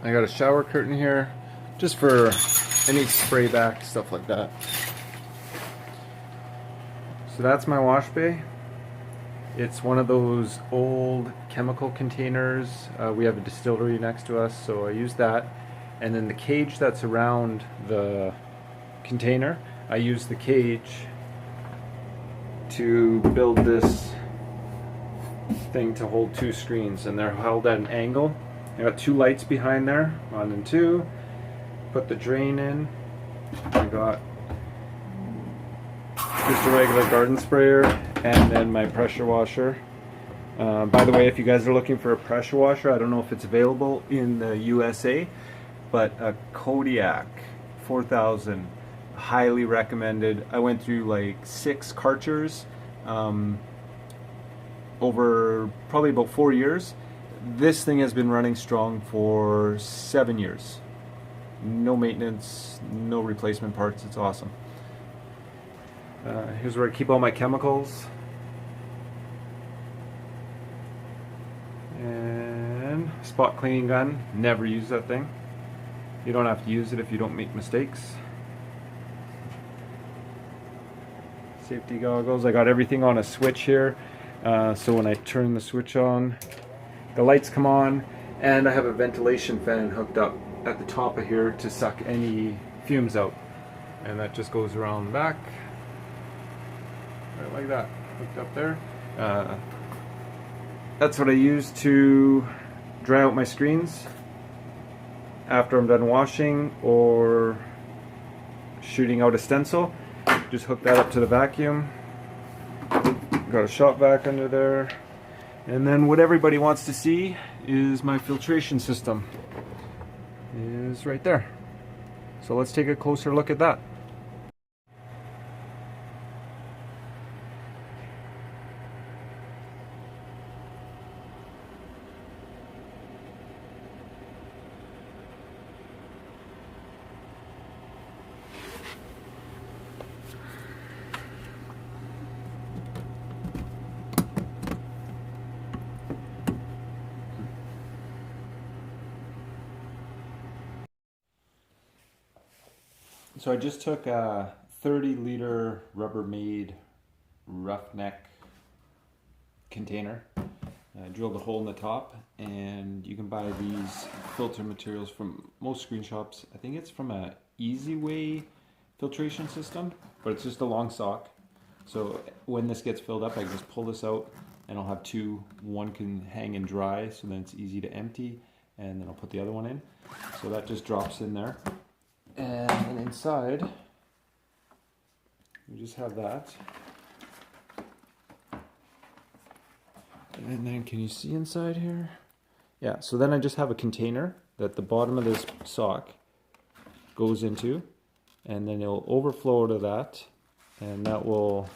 I got a shower curtain here, just for any spray back, stuff like that. So that's my wash bay. It's one of those old chemical containers. We have a distillery next to us, so I use that. And then the cage that's around the container, I use the cage to build this thing to hold two screens, and they're held at an angle. I got two lights behind there, 1 and 2. Put the drain in. I got just a regular garden sprayer, and then my pressure washer. By the way, if you guys are looking for a pressure washer, I don't know if it's available in the USA, but a Kodiak 4000, highly recommended. I went through like 6 Karchers over probably about 4 years. This thing has been running strong for 7 years. No maintenance, no replacement parts. It's awesome. Here's where I keep all my chemicals. And spot cleaning gun. Never use that thing. You don't have to use it if you don't make mistakes. Safety goggles. I got everything on a switch here. So when I turn the switch on, the lights come on, and I have a ventilation fan hooked up at the top of here to suck any fumes out. And that just goes around the back. Right like that, hooked up there. That's what I use to dry out my screens after I'm done washing or shooting out a stencil. Just hook that up to the vacuum. Got a shop vac under there. And then what everybody wants to see is my filtration system is right there. So let's take a closer look at that. So I just took a 30-liter Rubbermaid roughneck container, drilled a hole in the top, and you can buy these filter materials from most screen shops. I think it's from a Easy Way filtration system, but it's just a long sock. So when this gets filled up, I can just pull this out, and I'll have two. One can hang and dry, so then it's easy to empty, and then I'll put the other one in. So that just drops in there. And then inside, we just have that. And then can you see inside here? Yeah, so then I just have a container that the bottom of this sock goes into, and then it'll overflow to that, and that will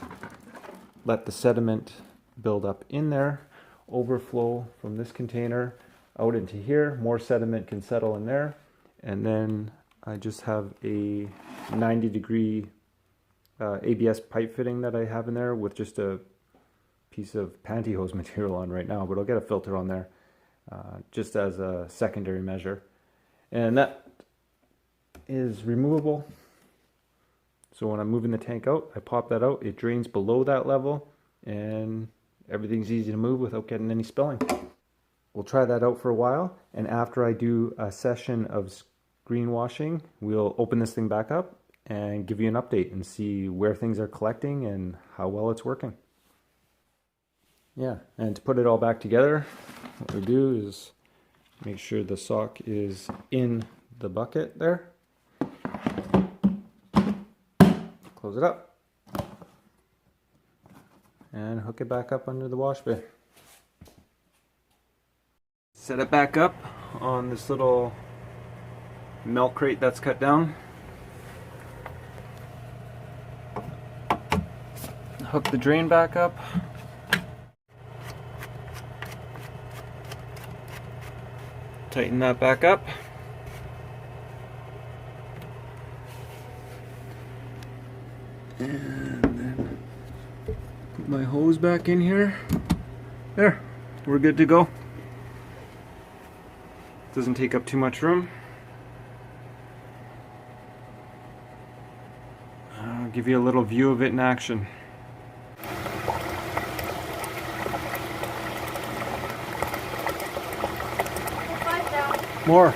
let the sediment build up in there, overflow from this container out into here. More sediment can settle in there, and then I just have a 90-degree ABS pipe fitting that I have in there with just a piece of pantyhose material on right now, but I'll get a filter on there just as a secondary measure. And that is removable. So when I'm moving the tank out, I pop that out, it drains below that level, and everything's easy to move without getting any spilling. We'll try that out for a while, and after I do a session of screen washing, we'll open this thing back up and give you an update and see where things are collecting and how well it's working. Yeah, and to put it all back together, what we do is make sure the sock is in the bucket there. Close it up and hook it back up under the wash bay. Set it back up on this little milk crate that's cut down. Hook the drain back up. Tighten that back up. And then put my hose back in here. There, we're good to go. Doesn't take up too much room. I'll give you a little view of it in action. More.